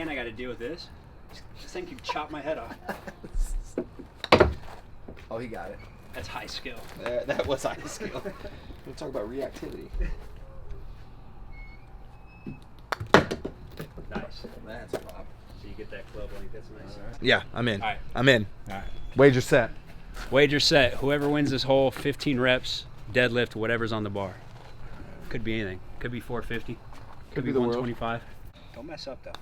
And I got to deal with this. This thing could chop my head off. Oh, he got it. That's high skill. That was high skill. We'll talk about reactivity. Nice. That's a pop. So you get that club length. That's nice. Yeah, I'm in. All right. I'm in. All right. Wager set. Wager set. Whoever wins this hole, 15 reps, deadlift, whatever's on the bar. Could be anything. Could be 450. Could be the world. 125. Don't mess up though.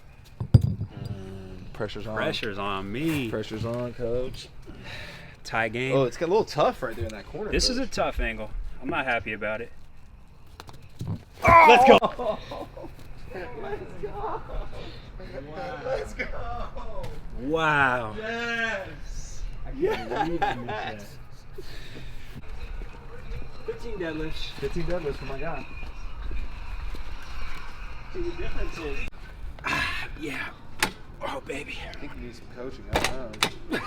Pressure's on. Pressure's on me. Pressure's on, coach. Tie game. Oh, it's got a little tough right there in that corner. This coach. is a tough angle. I'm not happy about it. Oh! Let's go. Let's go. Wow. Yes. I can't believe I missed that. 15 deadlifts. 15 deadlifts for my guy. See, the difference is. Yeah. Oh, baby. I think you need some coaching. I don't know.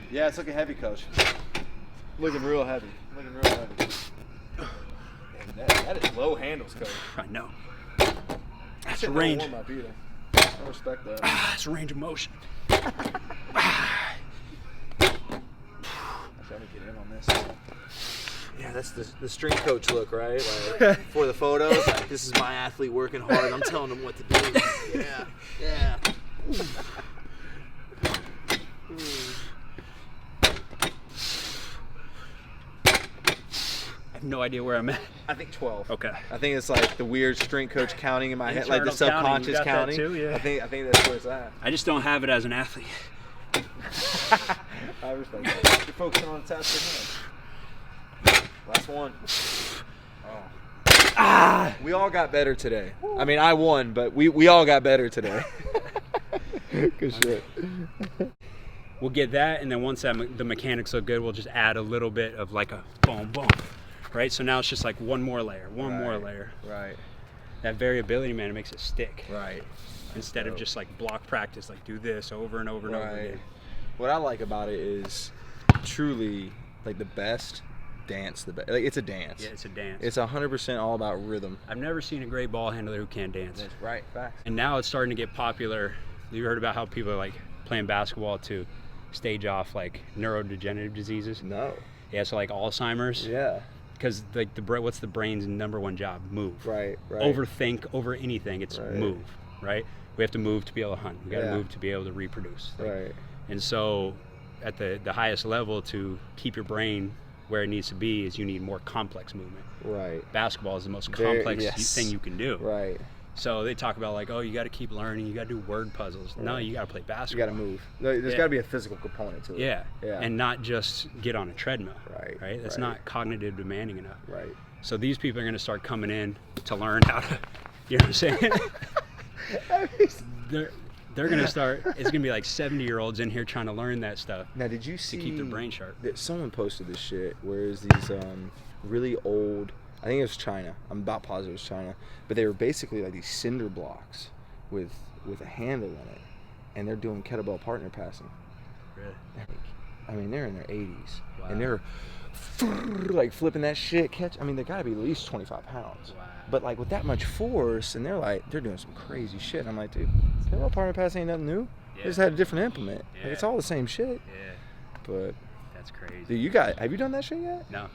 Yeah, it's looking heavy, coach. Looking real heavy. Looking real heavy. Damn, that is low handles, coach. I know. That's Shit, a range. warm up either. I respect that. It's a range of motion. I'm trying to get in on this. Yeah, that's the strength coach look, right? Like, for the photos, like, this is my athlete working hard. I'm telling him what to do. Yeah, yeah. I have no idea where I'm at. I think 12. Okay. I think it's like the weird strength coach counting in my head, like the Internal counting. You subconscious got that counting. too, yeah. I think that's where it's at. I just don't have it as an athlete. I respect that. You're focusing on the task at hand. Last one. Oh. We all got better today. I mean, I won, but we all got better today. Good shit. We'll get that, and then once the mechanics look good, we'll just add a little bit of like a boom, boom. Right? So now it's just like one more layer, more layer. Right. That variability, man, it makes it stick. Right. Instead of just like block practice, like do this over and over and over again. What I like about it is truly like the best dance. Like it's a dance. Yeah, it's a dance. It's 100% all about rhythm. I've never seen a great ball handler who can't dance. That's right. Facts. And now it's starting to get popular. You heard about how people are like playing basketball to stage off like neurodegenerative diseases? No. Yeah, so like Alzheimer's. Yeah. Because like what's the brain's number one job? Move. Right. Overthink over anything. It's move. Right. We have to move to be able to hunt. We got to move to be able to reproduce. Right. And so, at the highest level, to keep your brain where it needs to be, is you need more complex movement. Right. Basketball is the most complex thing you can do. Right. So they talk about like, oh, you got to keep learning. You got to do word puzzles. Right. No, you got to play basketball. You got to move. There's got to be a physical component to it. Yeah. And not just get on a treadmill. Right. That's not cognitive demanding enough. Right. So these people are going to start coming in to learn how to, you know what I'm saying? They're going to start, it's going to be like 70-year-olds in here trying to learn that stuff. Now, did you see? To keep their brain sharp. Someone posted this shit where it was these really old, I think it was China. I'm about positive it was China. But they were basically like these cinder blocks with a handle in it. And they're doing kettlebell partner passing. Really? I mean, they're in their 80s. Wow. And they're like flipping that shit. I mean, they got to be at least 25 pounds. Wow. But like with that much force, and they're doing some crazy shit. And I'm like, dude, kettlebell partner passing ain't nothing new. Yeah. They just had a different implement. Yeah. Like, it's all the same shit. Yeah. But That's crazy. dude, have you done that shit yet? No.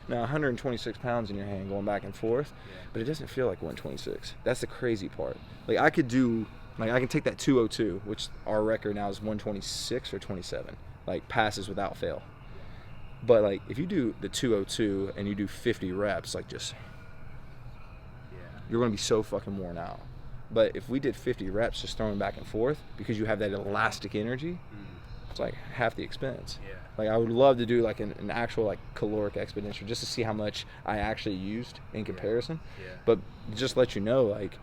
Now 126 pounds in your hand going back and forth, Yeah. but it doesn't feel like 126. That's the crazy part. Like I can take that 202, which our record now is 126 or 27, like passes without fail. But like if you do the 202 and you do 50 reps, like just you're gonna be so fucking worn out. But if we did 50 reps just throwing back and forth, because you have that elastic energy, it's like half the expense. Yeah. Like I would love to do like an actual like caloric expenditure just to see how much I actually used in comparison. Yeah. But just let you know, like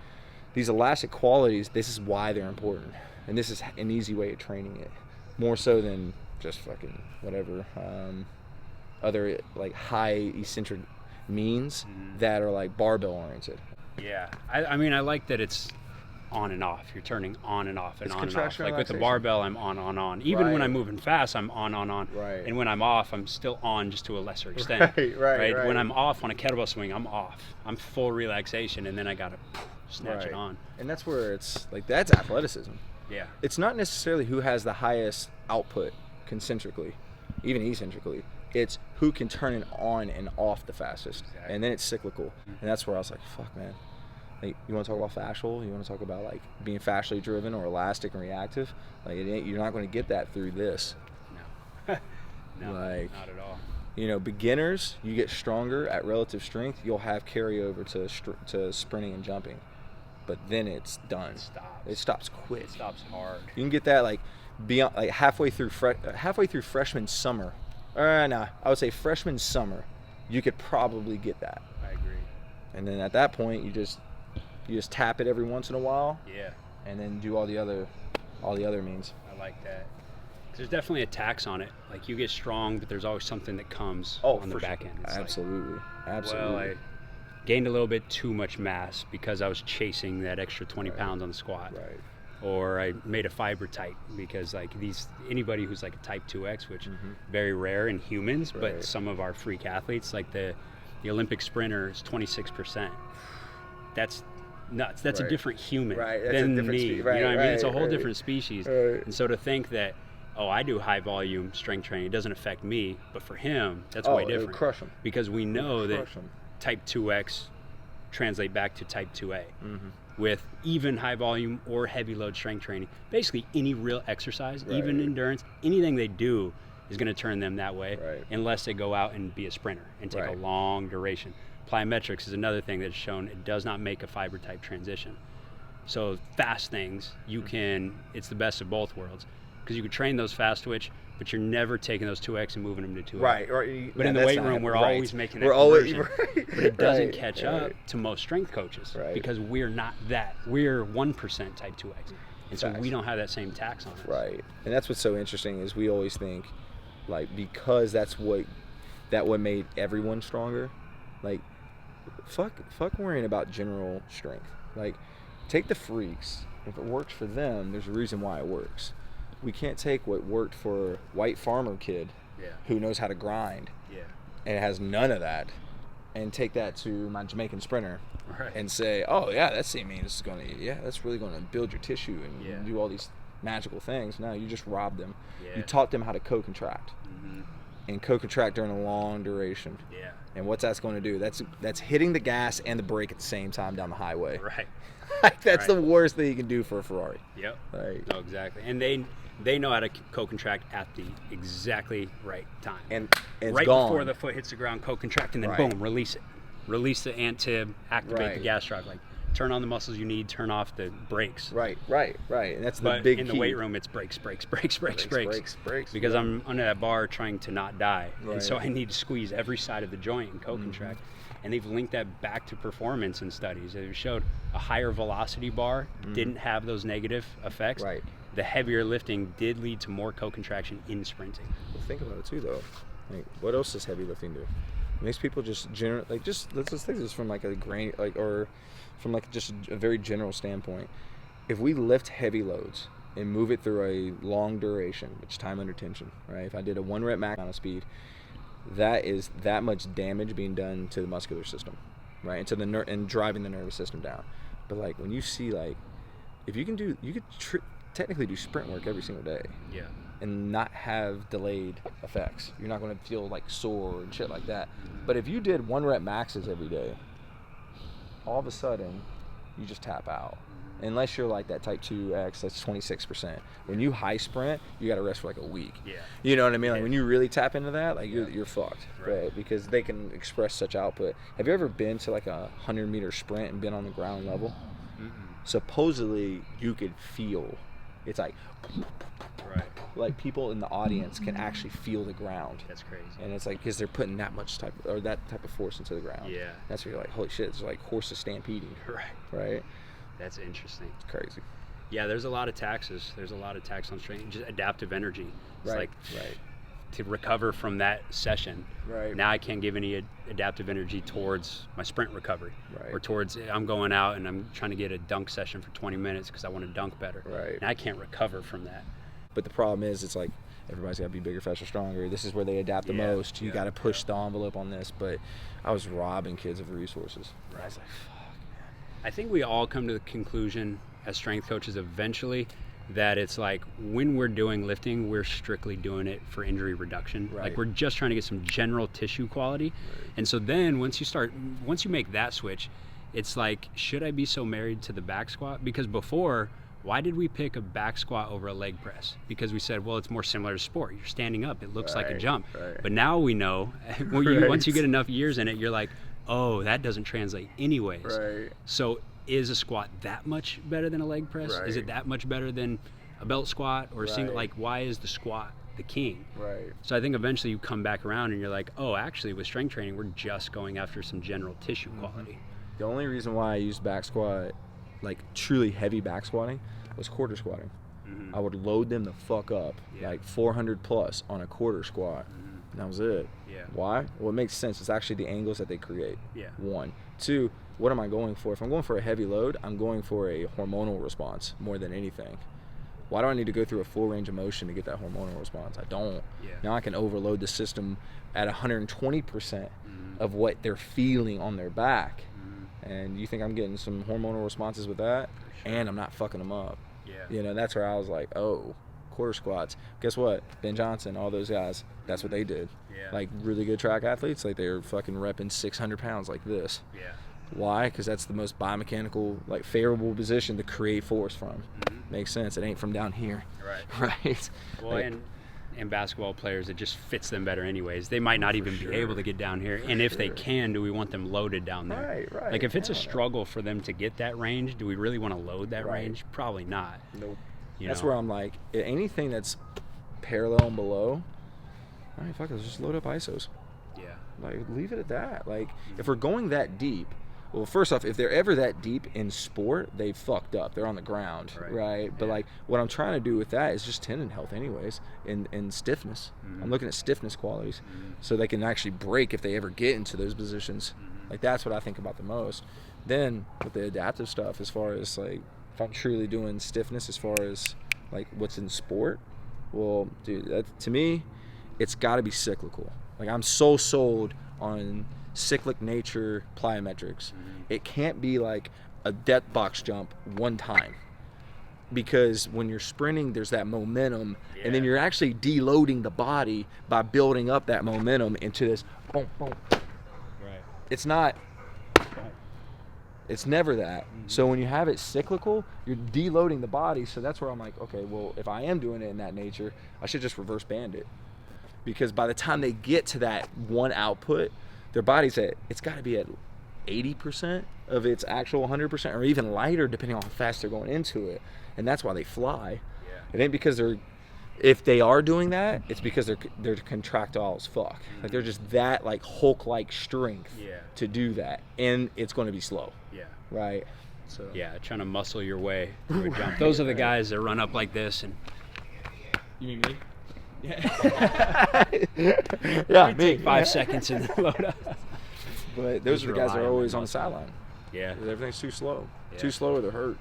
these elastic qualities, this is why they're important, and this is an easy way of training it, more so than just fucking whatever other like high eccentric means that are like barbell oriented. Yeah. I mean, I like that it's on and off. You're turning on and off and It's on and off. contraction Like with the relaxation. barbell, I'm on. Even when Right. I'm moving fast, I'm on. Right. And when I'm off, I'm still on, just to a lesser extent. Right. When I'm off on a kettlebell swing, I'm off. I'm full relaxation, and then I gotta snatch it on. And that's where it's like, that's athleticism. Yeah. It's not necessarily who has the highest output concentrically, even eccentrically. It's who can turn it on and off the fastest. Exactly. And then it's cyclical. And that's where I was like, fuck, man. Like, you want to talk about fascial? You want to talk about like being fascially driven or elastic and reactive? Like, you're not going to get that through this. No. No, Like, not at all. You know, beginners, you get stronger at relative strength. You'll have carryover to sprinting and jumping, but then it's done. It stops quick. It stops hard. You can get that like beyond, like halfway through freshman summer. No, I would say freshman summer. You could probably get that. I agree. And then at that point, you just tap it every once in a while. Yeah. And then do all the other means. I like that. 'Cause there's definitely a tax on it. Like, you get strong, but there's always something that comes on the back end. It's Absolutely. like, Absolutely. well, I gained a little bit too much mass because I was chasing that extra 20 pounds on the squat. Right. Or I made a fiber tight because like anybody who's like a type 2X, which very rare in humans, but some of our freak athletes, like the Olympic sprinter is 26%. That's nuts. That's a different human than me. You know what I mean? It's a whole different species. And so to think that, oh, I do high volume strength training, it doesn't affect me, but for him, that's way different. It'll crush him. Because we know that type 2X translate back to type 2A. With even high volume or heavy load strength training, basically any real exercise, even endurance, anything they do is going to turn them that way, unless they go out and be a sprinter and take a long duration. Plyometrics is another thing that's shown it does not make a fiber type transition. So fast things, it's the best of both worlds, because you can train those fast twitch, but you're never taking those 2X and moving them to 2A. Right. But in the weight room, we're always making that conversion. But it doesn't catch up to most strength coaches because we're not that. We're 1% type 2X. And so we don't have that same tax on us. Right. And that's what's so interesting is we always think, like, because that what made everyone stronger, like, fuck worrying about general strength. Like, take the freaks. If it works for them, there's a reason why it works. We can't take what worked for a white farmer kid who knows how to grind and has none of that and take that to my Jamaican sprinter and say, oh yeah, that's that's really going to build your tissue and do all these magical things. No, you just robbed them. You taught them how to co-contract and co-contract during a long duration. And what's that's going to do? That's hitting the gas and the brake at the same time down the highway. Like, that's the worst thing you can do for a Ferrari. Like, no, exactly. And they know how to co-contract at the exactly right time. And it's right gone. Before the foot hits the ground, co-contract, and then boom, release it. Release the ant tib, activate the gas drive. Like, turn on the muscles you need, turn off the brakes. Right. And that's the but big in key. The weight room, it's brakes. Because I'm under that bar trying to not die. And so I need to squeeze every side of the joint and co-contract. And they've linked that back to performance in studies. They've showed a higher velocity bar didn't have those negative effects. The heavier lifting did lead to more co-contraction in sprinting. Well, think about it too, though. Like, what else does heavy lifting do? It makes people just let's think this from like a grain, like, or from like just a very general standpoint. If we lift heavy loads and move it through a long duration, which is time under tension, right? If I did a 1 rep max amount of speed, that is that much damage being done to the muscular system, right? And to the and driving the nervous system down. But like, when you see, like, if you could technically do sprint work every single day, and not have delayed effects. You're not going to feel like sore and shit like that. But if you did 1 rep maxes every day, all of a sudden you just tap out. Unless you're like that type 2X, that's 26%. When you high sprint, you got to rest for like a week. You know what I mean? Like, when you really tap into that, like, you're fucked, right? Because they can express such output. Have you ever been to like a 100-meter sprint and been on the ground level? Supposedly you could feel, it's like, like, people in the audience can actually feel the ground. That's crazy. And it's like, because they're putting that type of force into the ground. That's where you're like, holy shit, it's like horses stampeding. Right. That's interesting. It's crazy. Yeah, there's a lot of taxes. There's a lot of tax on strength. Just adaptive energy. It's to recover from that session. Right. Now I can't give any adaptive energy towards my sprint recovery, Right. or towards I'm going out and I'm trying to get a dunk session for 20 minutes because I want to dunk better. Right. Now I can't recover from that. But the problem is, it's like everybody's got to be bigger, faster, stronger. This is where they adapt the most. You got to push the envelope on this. But I was robbing kids of resources. Right. I was like, fuck, man. I think we all come to the conclusion as strength coaches eventually that it's like when we're doing lifting, we're strictly doing it for injury reduction. Right. Like we're just trying to get some general tissue quality. Right. And so then once you make that switch, it's like, should I be so married to the back squat? Because before, why did we pick a back squat over a leg press? Because we said, well, it's more similar to sport. You're standing up, it looks like a jump. Right. But now we know, once you get enough years in it, you're like, oh, that doesn't translate anyways. Right. So is a squat that much better than a leg press? Right. Is it that much better than a belt squat or a single? Right. Like, why is the squat the king? Right. So I think eventually you come back around and you're like, oh, actually with strength training, we're just going after some general tissue quality. The only reason why I used back squat, like truly heavy back squatting, was quarter squatting. Mm-hmm. I would load them the fuck up, like 400 plus on a quarter squat. And that was it. Yeah. Why? Well, it makes sense. It's actually the angles that they create. Yeah. One. Two, what am I going for? If I'm going for a heavy load, I'm going for a hormonal response more than anything. Why do I need to go through a full range of motion to get that hormonal response? I don't. Yeah. Now I can overload the system at 120% of what they're feeling on their back. And you think I'm getting some hormonal responses with that? Sure. And I'm not fucking them up. Yeah. You know, that's where I was like, oh, quarter squats. Guess what? Ben Johnson, all those guys, that's what they did. Yeah. Like really good track athletes, like they were fucking repping 600 pounds like this. Yeah. Why? Because that's the most biomechanical, like favorable position to create force from. Makes sense. It ain't from down here. Right. Right. Well, Like, and basketball players, it just fits them better anyways. They might not even be able to get down here. And if they can, do we want them loaded down there? Right. Like if it's a Hell no. struggle for them to get that range, do we really want to load that Right. range? Probably not. Nope. You That's know? where I'm like, anything that's parallel and below, all right, fuck it, let's just load up ISOs. Yeah. Like, leave it at that. Like, if we're going that deep, well, first off, if they're ever that deep in sport, they've fucked up. They're on the ground, right? But, like, what I'm trying to do with that is just tendon health anyways, and stiffness. I'm looking at stiffness qualities so they can actually break if they ever get into those positions. Like, that's what I think about the most. Then, with the adaptive stuff, as far as, like, if I'm truly doing stiffness as far as, like, what's in sport, well, dude, that, to me, it's got to be cyclical. Like, I'm so sold on cyclic nature plyometrics. It can't be like a depth box jump one time, because when you're sprinting, there's that momentum, and then you're actually deloading the body by building up that momentum into this boom, boom. Right. It's not. It's never that. So when you have it cyclical, you're deloading the body. So that's where I'm like, okay, well, if I am doing it in that nature, I should just reverse band it. Because by the time they get to that one output, their body's it's got to be at 80% of its actual 100%, or even lighter, depending on how fast they're going into it. And that's why they fly. It ain't because if they are doing that, it's because they're contractile as fuck. Like they're just that like Hulk-like strength to do that, and it's going to be slow. Yeah. Right. So. Yeah, trying to muscle your way through a jump. Those are the guys that run up like this and. You mean me? Yeah, me. Take 5 seconds and load up. But those are the guys that are always on the muscle. sideline. Yeah. Everything's too slow. Yeah. Too slow or they're hurt.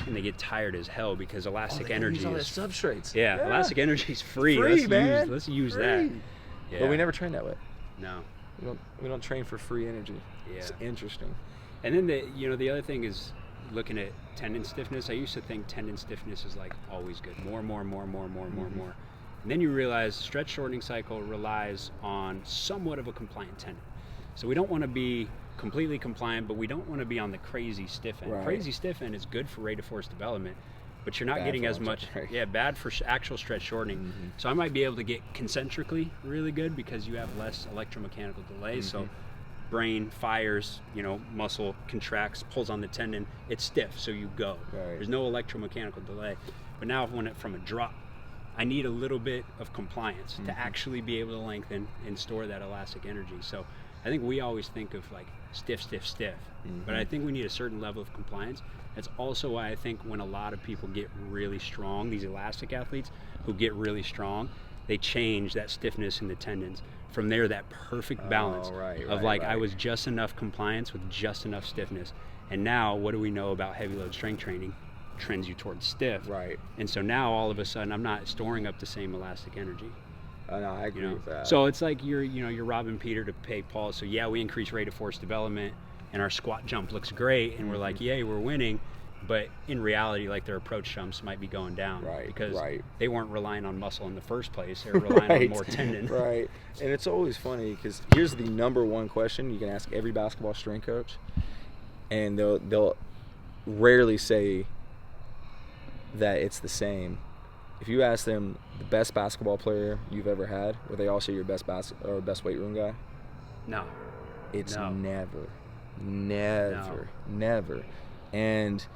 And they get tired as hell because elastic energy all is that substrates. Yeah, elastic energy is free. Free, man. Let's use Free. that. Yeah. But we never train that way. No. We don't train for free energy. Yeah. It's interesting. And then the other thing is looking at tendon stiffness. I used to think tendon stiffness is like always good. More. And then you realize stretch shortening cycle relies on somewhat of a compliant tendon. So we don't want to be completely compliant, but we don't want to be on the crazy stiff end. Right. Crazy stiff end is good for rate of force development, but you're not Bad getting for as much. right. Yeah, bad for actual stretch shortening. So I might be able to get concentrically really good because you have less electromechanical delay. So brain fires, muscle contracts, pulls on the tendon, it's stiff, so you go. Right. There's no electromechanical delay. But now from a drop, I need a little bit of compliance to actually be able to lengthen and store that elastic energy. So I think we always think of like stiff, but I think we need a certain level of compliance. That's also why I think when a lot of people get really strong, these elastic athletes who get really strong, they change that stiffness in the tendons. From there, that perfect balance I was just enough compliance with just enough stiffness. And now, what do we know about heavy load strength training? Trends you towards stiff. Right. And so now, all of a sudden, I'm not storing up the same elastic energy. No, I agree with that. So it's like you're robbing Peter to pay Paul. So yeah, we increase rate of force development, and our squat jump looks great, and we're like, yay, we're winning. But in reality, like, their approach jumps might be going down, because they weren't relying on muscle in the first place. They were relying on more tendon. Right. And it's always funny because here's the number one question you can ask every basketball strength coach, and they'll rarely say that it's the same. If you ask them the best basketball player you've ever had, will they all say your best best weight room guy? No. It's never. And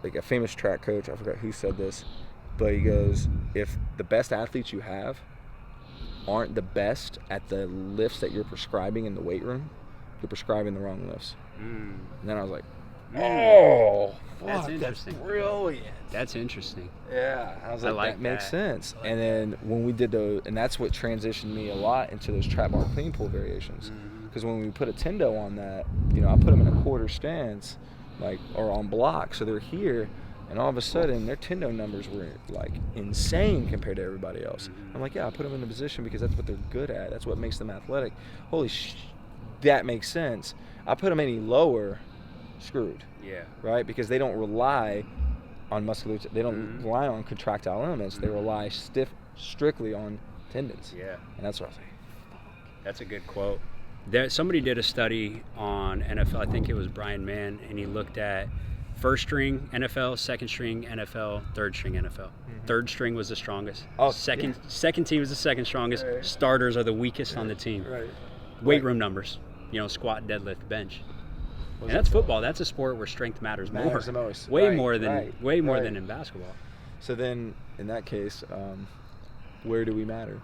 like a famous track coach, I forgot who said this, but he goes, if the best athletes you have aren't the best at the lifts that you're prescribing in the weight room, you're prescribing the wrong lifts. And then I was like, oh, fuck, that's brilliant. That's interesting. Yeah, I was like, that makes sense. And then when we did and that's what transitioned me a lot into those trap bar clean pull variations. Because when we put a tendo on that, I put them in a quarter stance, or on block, so they're here, and all of a sudden their tendo numbers were like insane compared to everybody else. I'm like, yeah, I put them in a position because that's what they're good at. That's what makes them athletic. Holy that makes sense. I put them any lower, screwed. Yeah. Right? Because they don't rely on musculature. They don't rely on contractile elements. They rely strictly on tendons. Yeah. And that's what I was like, fuck. That's a good quote. Somebody did a study on NFL. I think it was Brian Mann, and he looked at first string NFL, second string NFL, third string NFL. Third string was the strongest. Second team was the second strongest. Right. Starters are the weakest on the team. Right. Weight room numbers, squat, deadlift, bench. And that's football. That's a sport where strength matters more. Matters the most. Way more than in basketball. So then, in that case, where do we matter?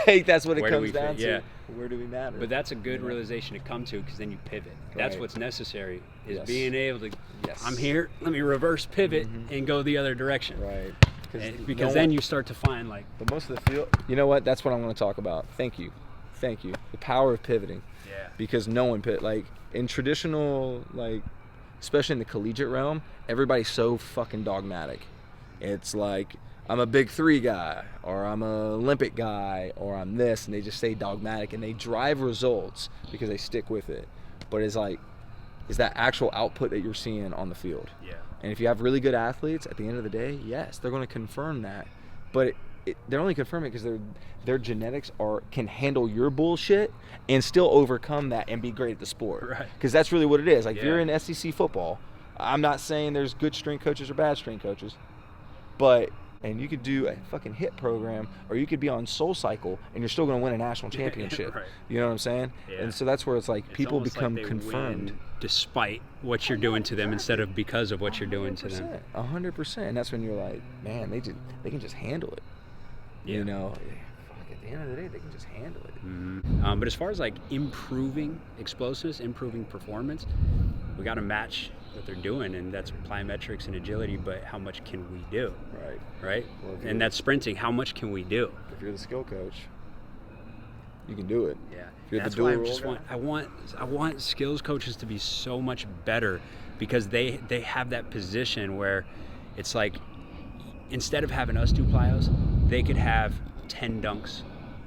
That's what it comes down to. Yeah. Where do we matter? But that's a good realization to come to, because then you pivot. That's what's necessary, is being able to, I'm here, let me reverse pivot and go the other direction. Right. Because then you start to find But most of the field, you know what? That's what I'm going to talk about. Thank you. The power of pivoting. Yeah. Because no one in traditional, especially in the collegiate realm, everybody's so fucking dogmatic. It's like, I'm a big three guy, or I'm a Olympic guy, or I'm this, and they just say dogmatic, and they drive results because they stick with it. But it's like, is that actual output that you're seeing on the field? Yeah. And if you have really good athletes, at the end of the day, yes, they're going to confirm that. But they're only confirming it because their genetics can handle your bullshit and still overcome that and be great at the sport. Right. Because that's really what it is. If you're in SEC football, I'm not saying there's good strength coaches or bad strength coaches, and you could do a fucking HIIT program, or you could be on Soul Cycle, and you're still going to win a national championship. Right. You know what I'm saying? Yeah. And so that's where it's people become confirmed. Despite what you're doing to them, instead of because of what you're doing to them. 100%. And that's when you're like, man, they can just handle it. Yeah. At the end of the day, they can just handle it. But as far as improving explosiveness, improving performance, we got to match what they're doing, and that's plyometrics and agility. But how much can we do? Right. Well, and that's sprinting. How much can we do? If you're the skill coach, you can do it. Yeah. That's why I want skills coaches to be so much better, because they have that position where it's like, instead of having us do plyos, they could have 10 dunks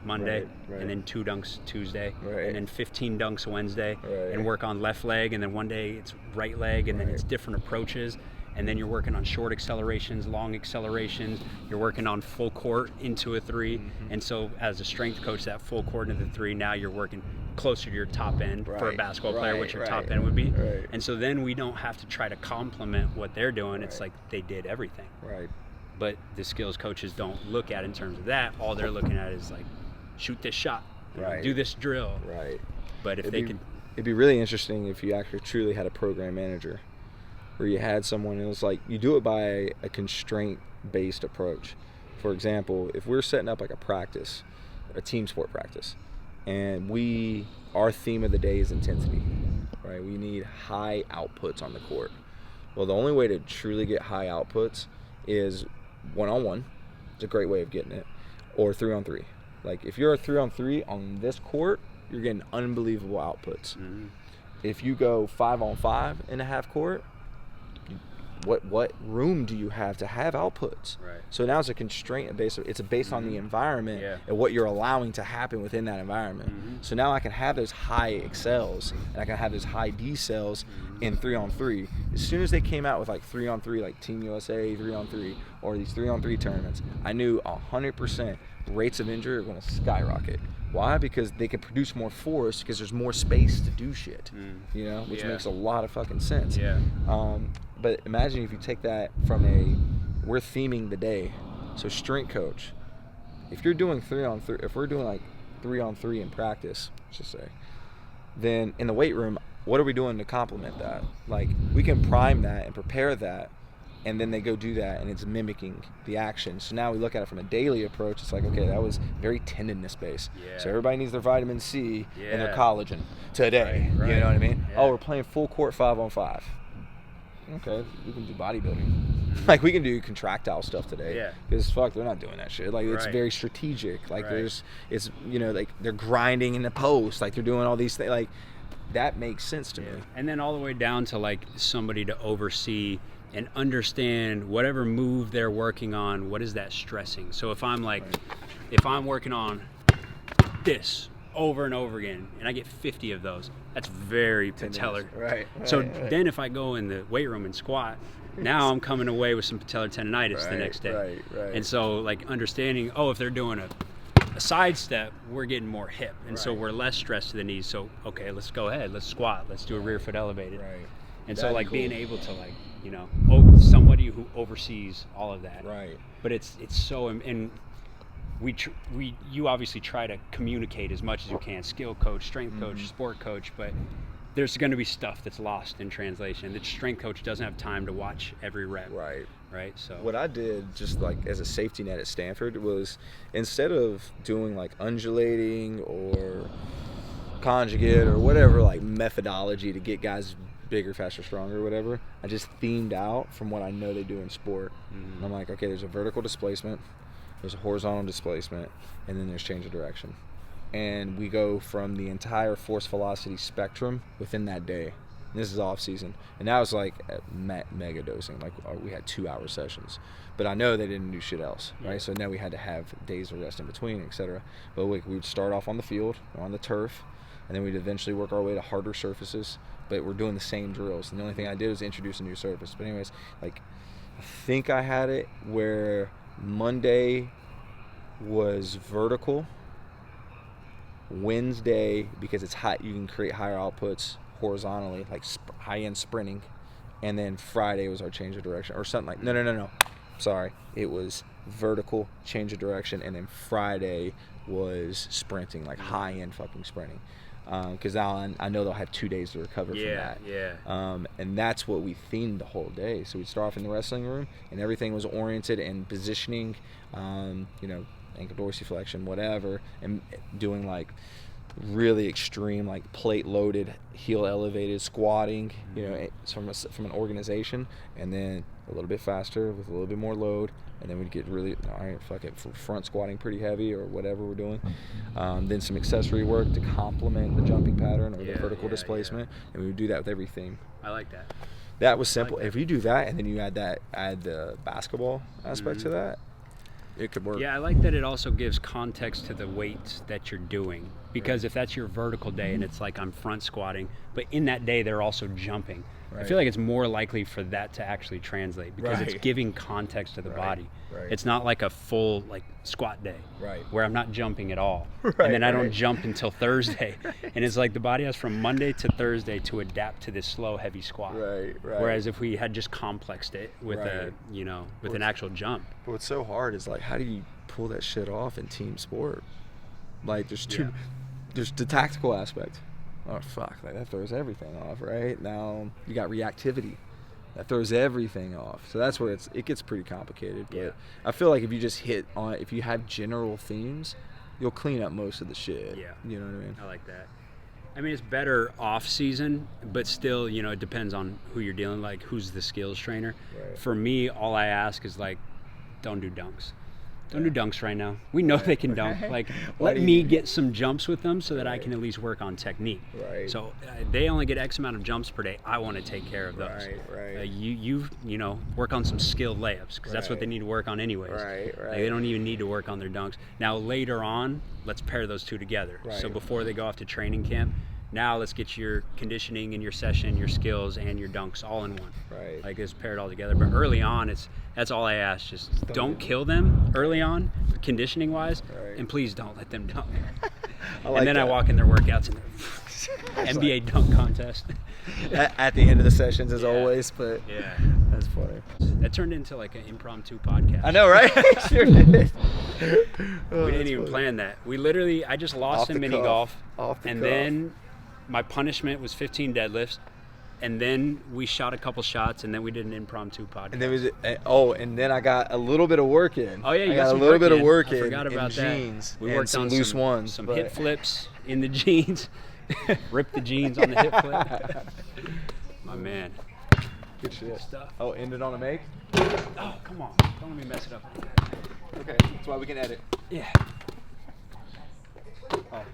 Monday, and then 2 dunks Tuesday, and then 15 dunks Wednesday, and work on left leg, and then one day it's right leg, and then it's different approaches, and then you're working on short accelerations, long accelerations, you're working on full court into a 3, and so as a strength coach, that full court into the 3, now you're working closer to your top end for a basketball player, what your top end would be, and so then we don't have to try to complement what they're doing. It's like they did everything. But the skills coaches don't look at it in terms of that. All they're looking at is shoot this shot, do this drill. But if it'd be really interesting if you actually truly had a program manager, where you had someone who was you do it by a constraint-based approach. For example, if we're setting up a practice, a team sport practice, and our theme of the day is intensity, right? We need high outputs on the court. Well, the only way to truly get high outputs is one-on-one. It's a great way of getting it. or 3-on-3. Like if you're a 3-on-3 on this court, you're getting unbelievable outputs. If you go 5-on-5 in a half court, what room do you have to have outputs? Right. So now it's a constraint based. It's based on the environment and what you're allowing to happen within that environment. So now I can have those high excels and I can have those high decels in 3-on-3. As soon as they came out with like 3-on-3, like Team USA 3-on-3 or these 3-on-3 tournaments, I knew 100% rates of injury are going to skyrocket. Why? Because they can produce more force because there's more space to do shit, you know, which makes a lot of fucking sense. But imagine if you take that from we're theming the day. So strength coach, if you're doing 3-on-3, if we're doing like 3-on-3 in practice, let's just say, then in the weight room, what are we doing to complement that? Like we can prime that and prepare that, and then they go do that and it's mimicking the action. So now we look at it from a daily approach. It's like, okay, that was very tendinous based. So everybody needs their vitamin C and their collagen today. Right. You know what I mean? Oh, we're playing full court 5-on-5. Okay, we can do bodybuilding. Like we can do contractile stuff today. Because fuck, they're not doing that shit. Like it's very strategic. Like it's, you know, like they're grinding in the post. Like they're doing all these things. Like that makes sense to me. And then all the way down to like somebody to oversee and understand whatever move they're working on, what is that stressing? So if I'm like, if I'm working on this over and over again and I get 50 of those, that's very patellar. So then if I go in the weight room and squat, now I'm coming away with some patellar tendonitis the next day. And so like understanding, oh, if they're doing a side step, we're getting more hip. And so we're less stressed to the knees. So, okay, let's go ahead. Let's squat. Let's do a rear foot elevated. And so like being able to like, you know, somebody who oversees all of that. But it's so, and you obviously try to communicate as much as you can, skill coach, strength coach, sport coach, but there's going to be stuff that's lost in translation. The strength coach doesn't have time to watch every rep. So what I did just like as a safety net at Stanford was instead of doing like undulating or conjugate or whatever like methodology to get guys bigger, faster, stronger, whatever, I just themed out from what I know they do in sport. And I'm like, okay, there's a vertical displacement, there's a horizontal displacement, and then there's change of direction. And we go from the entire force velocity spectrum within that day. And this is off season. And that was like mega dosing. Like we had 2-hour sessions. But I know they didn't do shit else, right? So now we had to have days of rest in between, etc. But we'd start off on the field, on the turf, and then we'd eventually work our way to harder surfaces. But we're doing the same drills. And the only thing I did was introduce a new surface. But anyways, like I think I had it where Monday was vertical, Wednesday, because it's high, you can create higher outputs horizontally, like high-end sprinting, and then Friday was our change of direction or something like no sorry, it was vertical, change of direction, and then Friday was sprinting, like high-end fucking sprinting, because now I know they'll have 2 days to recover from that. And that's what we themed the whole day. So we'd start off in the wrestling room and everything was oriented and positioning, you know, ankle dorsiflexion, whatever, and doing like really extreme, like plate loaded, heel elevated squatting, you know, from an organization, and then a little bit faster with a little bit more load, and then we'd get really, all right, fuck it, for front squatting pretty heavy or whatever we're doing. Then some accessory work to complement the jumping pattern or the vertical displacement, and we would do that with every theme. I like that. That was simple. Like that. If you do that and then you add the basketball aspect to that, it could work. Yeah, I like that it also gives context to the weights that you're doing, because if that's your vertical day and it's like I'm front squatting, but in that day they're also jumping, I feel like it's more likely for that to actually translate, because it's giving context to the body. It's not like a full like squat day where I'm not jumping at all, and then I don't jump until Thursday, and it's like the body has from Monday to Thursday to adapt to this slow heavy squat. Whereas if we had just complexed it with an actual jump. But what's so hard is like, how do you pull that shit off in team sport? Like there's the tactical aspect. Oh fuck, like that throws everything off, right? Now you got reactivity. That throws everything off. So that's where it gets pretty complicated. But I feel like if you just if you have general themes, you'll clean up most of the shit. You know what I mean? I like that. I mean, it's better off season, but still, you know, it depends on who you're dealing, like who's the skills trainer. For me, all I ask is like, don't do dunks. Don't do dunks right now. We know they can dunk. Like, let me get some jumps with them so that I can at least work on technique. Right. So they only get X amount of jumps per day. I want to take care of those. Right. You work on some skilled layups because that's what they need to work on anyways. Right. Like, they don't even need to work on their dunks. Now later on, let's pair those two together. Right. So before they go off to training camp, now let's get your conditioning and your session, your skills, and your dunks all in one. Right. Like, it's paired all together. But early on, that's all I ask. Just don't kill them early on, conditioning wise, and please don't let them dunk. And then I walk in their workouts and NBA dunk contest. At the end of the sessions, as always. But that's funny. That turned into like an impromptu podcast. I know, right? Sure did. We didn't even plan that. I just lost in mini golf, and then my punishment was 15 deadlifts, and then we shot a couple shots, and then we did an impromptu podcast. And then I got a little bit of work in. Oh yeah, you I got a little bit of work in. I forgot about that. Jeans. We and worked some on loose ones. Some hip flips in the jeans. Rip the jeans on the hip flip. My man. Good shit. Stuff. Oh, end it on a make? Oh, come on. Don't let me mess it up like that. Okay, that's why we can edit. Yeah. Oh.